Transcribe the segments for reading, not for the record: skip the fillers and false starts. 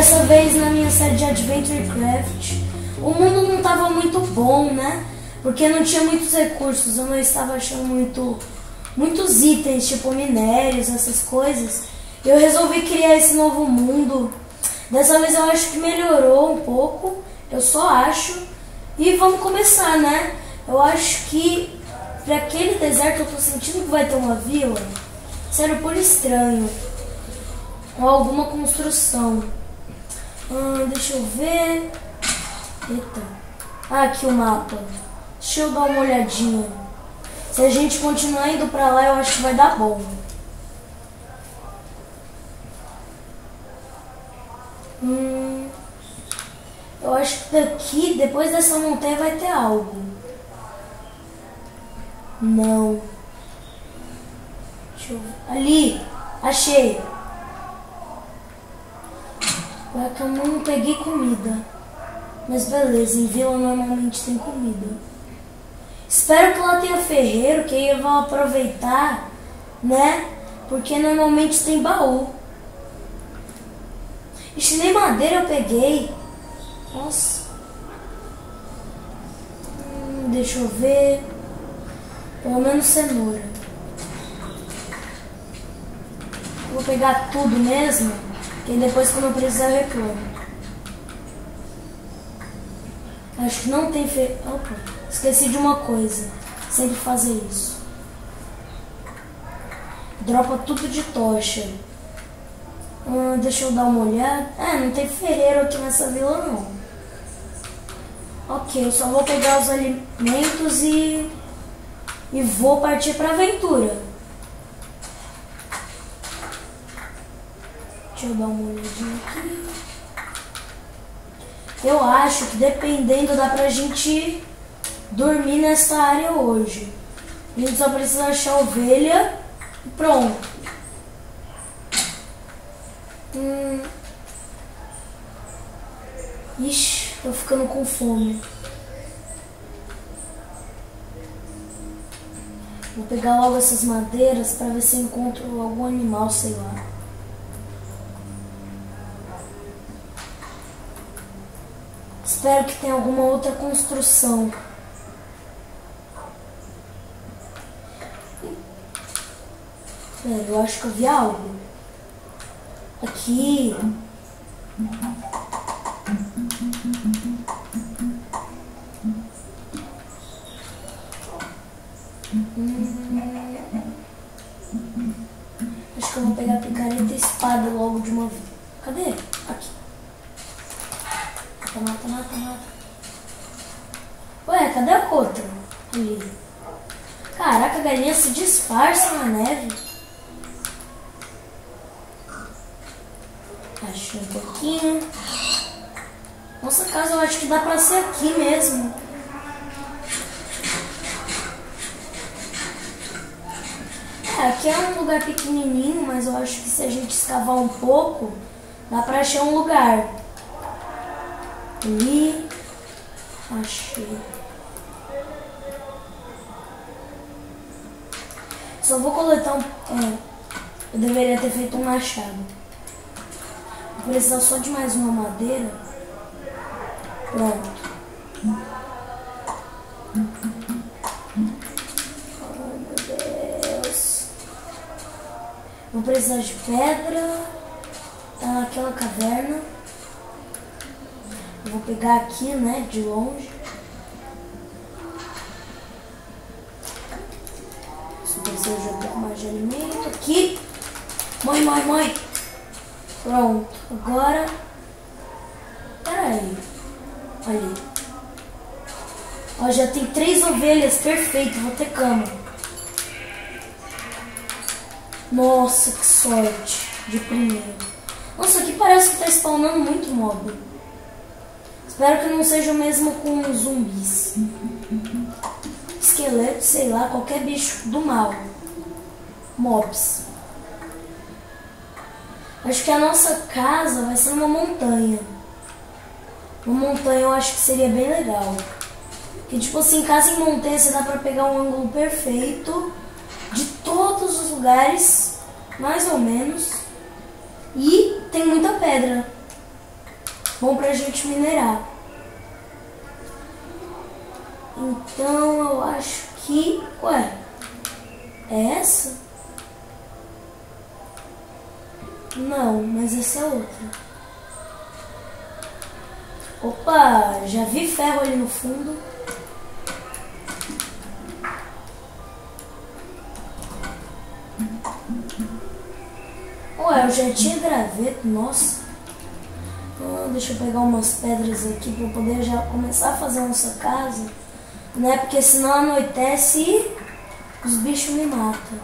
Dessa vez na minha série de Adventure Craft, o mundo não estava muito bom, né? Porque não tinha muitos recursos, eu não estava achando muitos itens, tipo minérios, essas coisas. Eu resolvi criar esse novo mundo. Dessa vez eu acho que melhorou um pouco, eu só acho. E vamos começar, né? Eu acho que para aquele deserto eu tô sentindo que vai ter uma vila. Sério, por estranho. Ou alguma construção. Deixa eu ver. Eita. Aqui o mapa. Deixa eu dar uma olhadinha. Se a gente continuar indo pra lá, eu acho que vai dar bom. Eu acho que daqui, depois dessa montanha, vai ter algo. Não. Deixa eu ver. Ali. Achei. Ué, que eu não peguei comida. Mas beleza, em vila normalmente tem comida. Espero que lá tenha ferreiro, que aí eu vou aproveitar, né? Porque normalmente tem baú. Ixi, nem madeira eu peguei. Nossa. Deixa eu ver. Pelo menos cenoura. Vou pegar tudo mesmo, que depois quando eu precisar eu reclamo. Acho que não tem Opa, esqueci de uma coisa. Sempre fazer isso. Dropa tudo de tocha. Deixa eu dar uma olhada. Não tem ferreiro aqui nessa vila não. Ok, eu só vou pegar os alimentos e vou partir pra aventura. Deixa eu dar uma olhadinha aqui. Eu acho que dependendo dá pra gente dormir nessa área hoje. A gente só precisa achar ovelha e pronto. Ixi, tô ficando com fome. Vou pegar logo essas madeiras pra ver se eu encontro algum animal, sei lá. Espero que tenha alguma outra construção. Pera, eu acho que eu vi algo. Aqui. Acho que eu vou pegar a picareta e espada logo de uma vez. Cadê? Aqui. Mata. Ué, cadê a outra? Ali. Caraca, a galinha se disfarça na neve. Achei um pouquinho. Nossa casa, eu acho que dá pra ser aqui mesmo. Aqui é um lugar pequenininho, mas eu acho que se a gente escavar um pouco, dá pra achar um lugar. Ali. Achei. Só vou coletar eu deveria ter feito um machado. Vou precisar só de mais uma madeira. Pronto. Oh, meu Deus. Vou precisar de pedra. Tá naquela caverna. Eu vou pegar aqui, né, de longe. Se precisa de um pouco mais de alimento. Aqui. Mãe. Pronto. Agora. Peraí. Ali. Ó, já tem 3 ovelhas. Perfeito. Vou ter cama. Nossa, que sorte. De primeiro. Nossa, aqui parece que tá spawnando muito mob. Espero que não seja o mesmo com zumbis. Esqueleto, sei lá, qualquer bicho do mal. Mobs. Acho que a nossa casa vai ser uma montanha. Uma montanha eu acho que seria bem legal. Porque tipo assim, casa em montanha você dá pra pegar um ângulo perfeito de todos os lugares, mais ou menos. E tem muita pedra. bom pra gente minerar. Então eu acho que... Ué, é essa? Não, mas essa é outra. Opa, já vi ferro ali no fundo. Ué, eu já tinha graveto, nossa. Deixa eu pegar umas pedras aqui pra eu poder já começar a fazer a nossa casa. Né? Porque senão anoitece e os bichos me matam.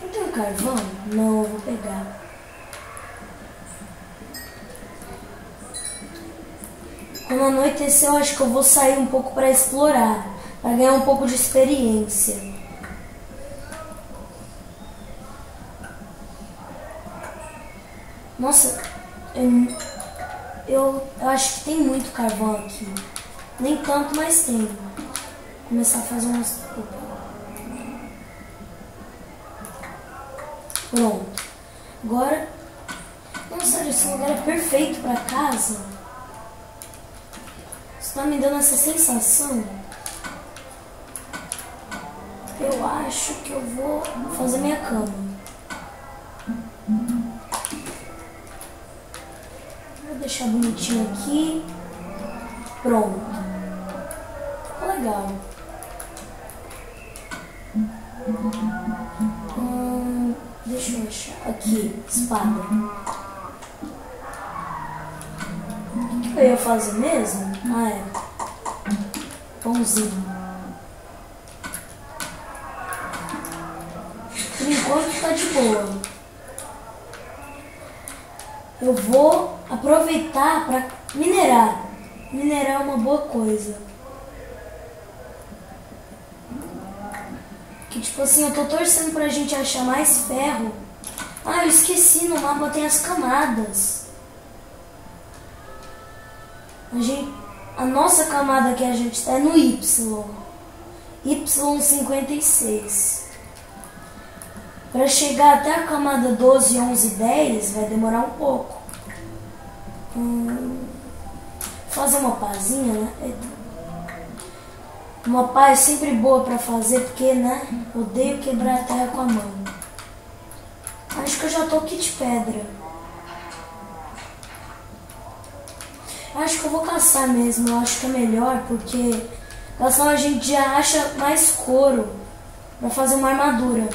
Eu tenho carvão? Não, eu vou pegar. Quando anoitecer, eu acho que eu vou sair um pouco pra explorar. Pra ganhar um pouco de experiência. Nossa, eu acho que tem muito carvão aqui. Nem tanto, mas tem. Vou começar a fazer umas... Pronto. Agora... Nossa, esse lugar é perfeito pra casa. Você tá me dando essa sensação? Eu acho que eu vou fazer minha cama. Vou deixar bonitinho aqui. Pronto. Ficou legal. Deixa eu achar. Aqui, espada. O que eu ia fazer mesmo? Ah, é. Pãozinho. Por enquanto tá de boa. Eu vou aproveitar para minerar. Minerar é uma boa coisa. Que tipo assim, eu tô torcendo pra gente achar mais ferro. Ah, eu esqueci, no mapa tem as camadas. A nossa camada que a gente tá é no Y. Y56. Para chegar até a camada 12, 11 e 10 vai demorar um pouco. Fazer uma pazinha, né? Uma pá é sempre boa para fazer porque, né? Odeio quebrar a terra com a mão. Acho que eu já tô aqui de pedra. Acho que eu vou caçar mesmo. Eu acho que é melhor porque caçar a gente já acha mais couro para fazer uma armadura.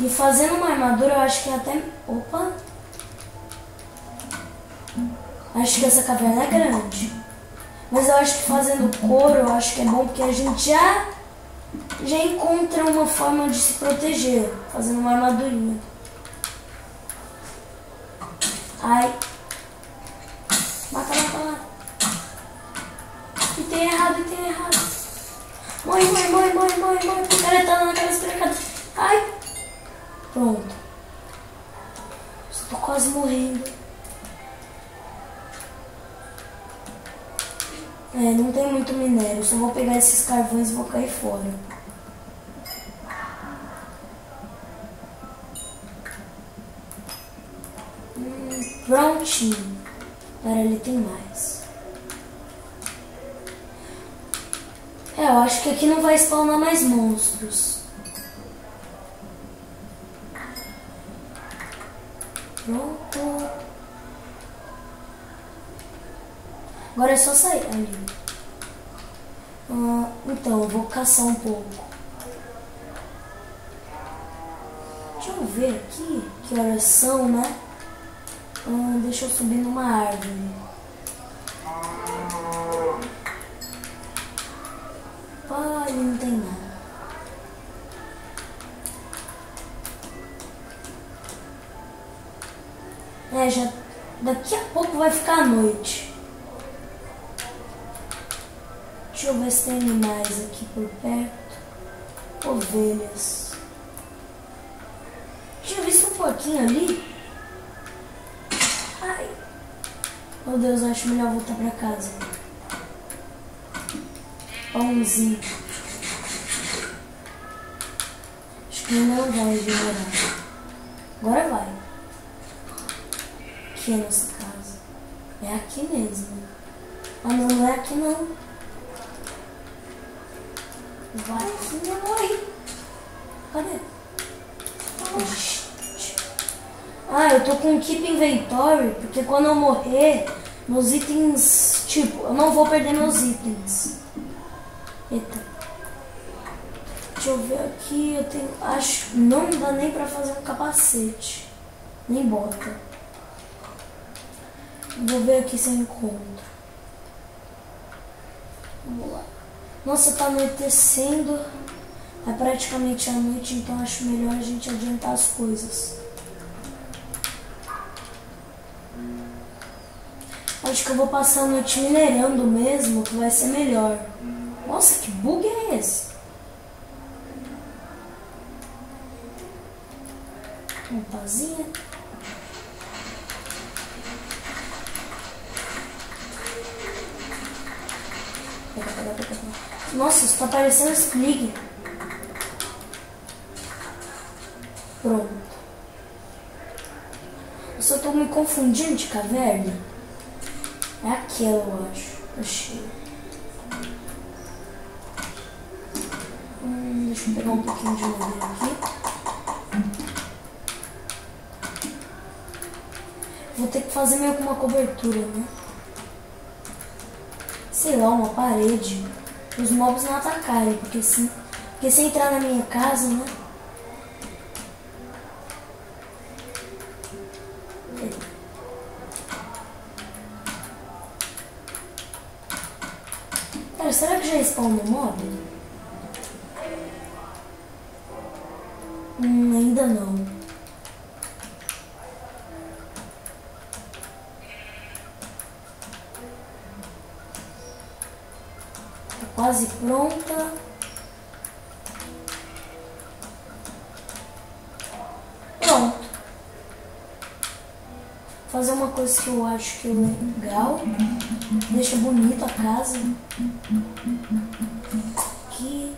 E fazendo uma armadura eu acho que até... Opa! Acho que essa caverna é grande. Mas eu acho que fazendo couro eu acho que é bom porque a gente já encontra uma forma de se proteger. Fazendo uma armadurinha. Ai. Mata, mata, mata. E tem errado. Morre. Picaretando naquela esprecada. Ai. Pronto. Estou quase morrendo. Não tem muito minério. Só vou pegar esses carvões e vou cair fora. Prontinho. Agora ali tem mais. Eu acho que aqui não vai spawnar mais monstros. Pronto. Agora é só sair ali. Então, eu vou caçar um pouco. Deixa eu ver aqui que horas são, né? Deixa eu subir numa árvore. Ai, não tem nada. Já daqui a pouco vai ficar a noite. Deixa eu ver se tem animais aqui por perto. Ovelhas. Tinha visto um porquinho ali? Ai. Meu Deus, eu acho melhor voltar pra casa. Pãozinho. Acho Acho que não vai demorar. Agora vai. Aqui é a nossa casa. É aqui mesmo. Ah, não, não é aqui não. Vai aqui, meu amor. Cadê? Ah, eu tô com Keep Inventory, porque quando eu morrer, meus itens, tipo, eu não vou perder meus itens. Eita. Deixa eu ver aqui, eu tenho, acho que não dá nem pra fazer um capacete, nem bota. Vou ver aqui se eu encontro. Vamos lá. Nossa, tá anoitecendo, é praticamente a noite, então acho melhor a gente adiantar as coisas. Acho que eu vou passar a noite minerando mesmo, que vai ser melhor. Nossa, que bug é esse? Uma pazinha. Nossa, isso tá parecendo Splig. Pronto. Eu só tô me confundindo de caverna. É aquela, eu acho. Achei. Deixa eu pegar um pouquinho de madeira aqui. Vou ter que fazer meio que uma cobertura, né? Sei lá, uma parede. Para os mobs não atacarem, porque se entrar na minha casa, né? Cara, será que já spawnou mob? Ainda não. Tá quase pronta. Pronto. Vou fazer uma coisa que eu acho que é legal. Deixa bonita a casa. Aqui.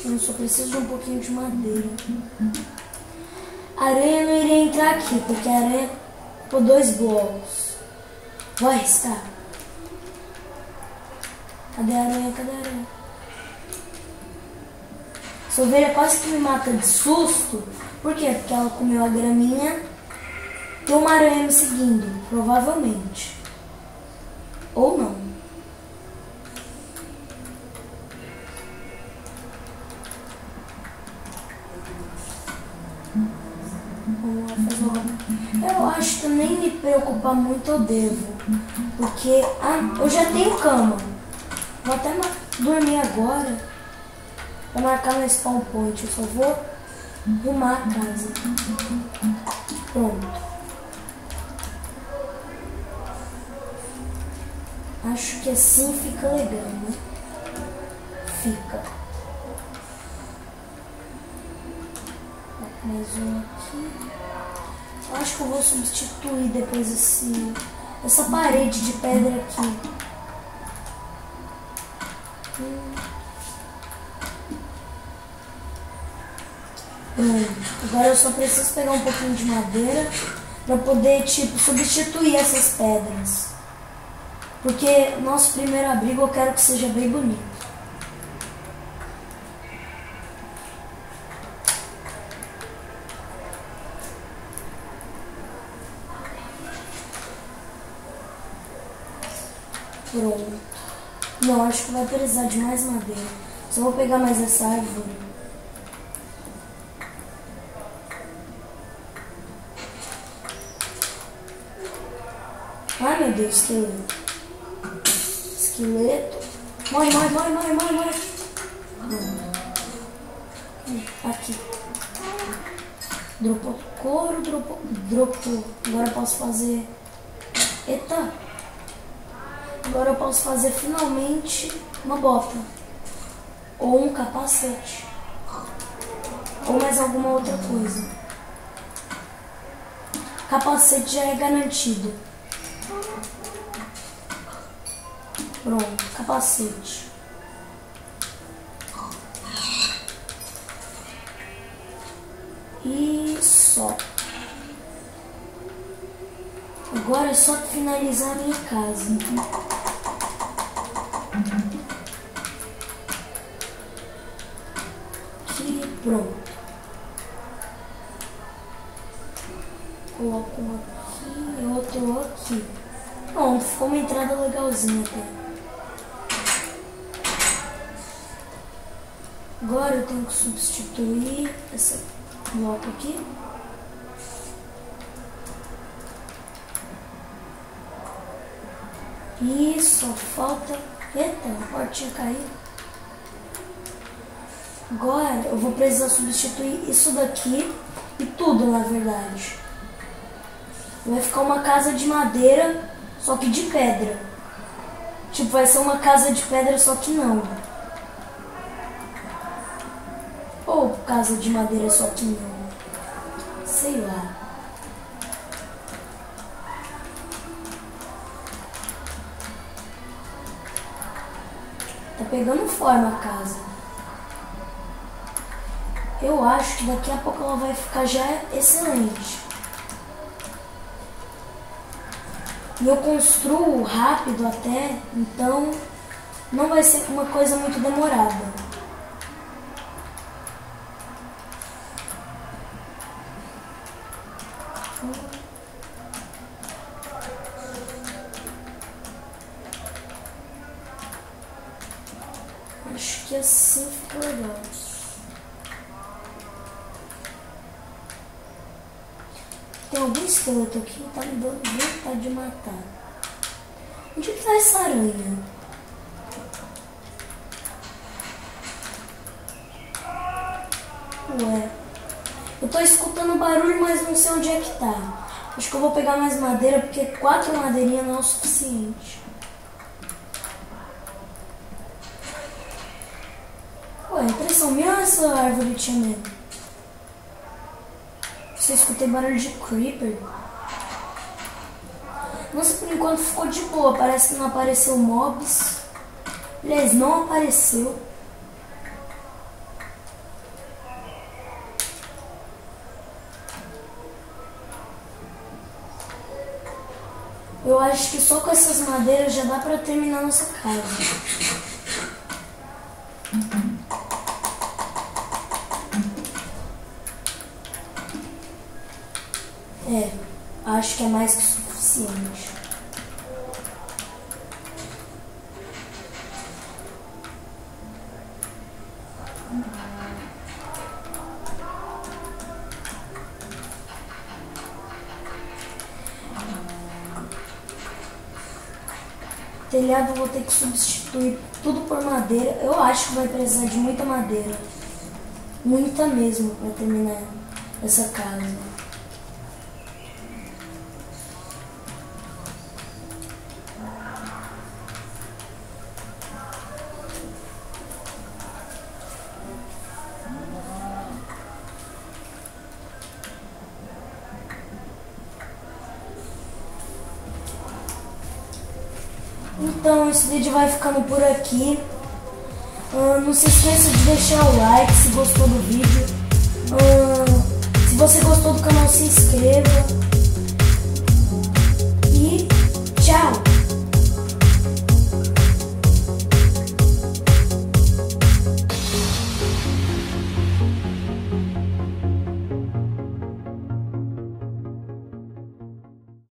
Eu só preciso de um pouquinho de madeira. A aranha não iria entrar aqui, porque a aranha por 2 blocos. Vou arriscar. Cadê a aranha? Cadê a aranha? Essa ovelha quase que me mata de susto. Por quê? Porque ela comeu a graminha. Tem uma aranha me seguindo, provavelmente. Ou não. Eu acho que nem me preocupar muito eu devo. Porque eu já tenho cama. Vou até dormir agora. Pra marcar no spawn point. Eu só vou arrumar a casa. Pronto. Acho que assim fica legal, né? Fica. Mais um aqui. Eu acho que eu vou substituir depois essa parede de pedra aqui. Agora eu só preciso pegar um pouquinho de madeira para poder, tipo, substituir essas pedras. Porque nosso primeiro abrigo eu quero que seja bem bonito. Pronto. Não, acho que vai precisar de mais madeira. Só vou pegar mais essa árvore. Ai, meu Deus, esqueleto. Esqueleto. Morre, morre, morre, morre, morre, morre. Aqui. Dropou couro, dropou. Agora eu posso fazer... Eita. Agora eu posso fazer finalmente uma bota. Ou um capacete. ou mais alguma outra coisa. Capacete já é garantido. Pronto, capacete. E só. Agora é só finalizar a minha casa. Aqui, pronto. Coloco um aqui e outro aqui. Pronto, ficou uma entrada legalzinha até. Agora eu tenho que substituir esse bloco aqui. E só falta... Eita, a portinha caiu. Agora eu vou precisar substituir isso daqui e tudo, na verdade. Vai ficar uma casa de madeira, só que de pedra. Tipo, vai ser uma casa de pedra, só que não. Ou casa de madeira, só que não. Sei lá. Tá pegando forma a casa. Eu acho que daqui a pouco ela vai ficar já excelente. E eu construo rápido até, então não vai ser uma coisa muito demorada. Acho que assim fica legal. Tem algum esqueleto aqui que tá me dando vontade de matar. Onde que tá essa aranha? Ué. Eu tô escutando barulho, mas não sei onde é que tá. Acho que eu vou pegar mais madeira, porque 4 madeirinhas não é o suficiente. Ué, impressão minha ou essa árvore tinha medo? Eu escutei barulho de creeper. Nossa, por enquanto ficou de boa. Parece que não apareceu mobs. Aliás, não apareceu. Eu acho que só com essas madeiras já dá pra terminar nossa casa. É, acho que é mais que suficiente. Telhado eu vou ter que substituir tudo por madeira. Eu acho que vai precisar de muita madeira. Muita mesmo para terminar essa casa. Então esse vídeo vai ficando por aqui. Não se esqueça de deixar o like se gostou do vídeo. Se você gostou do canal, se inscreva.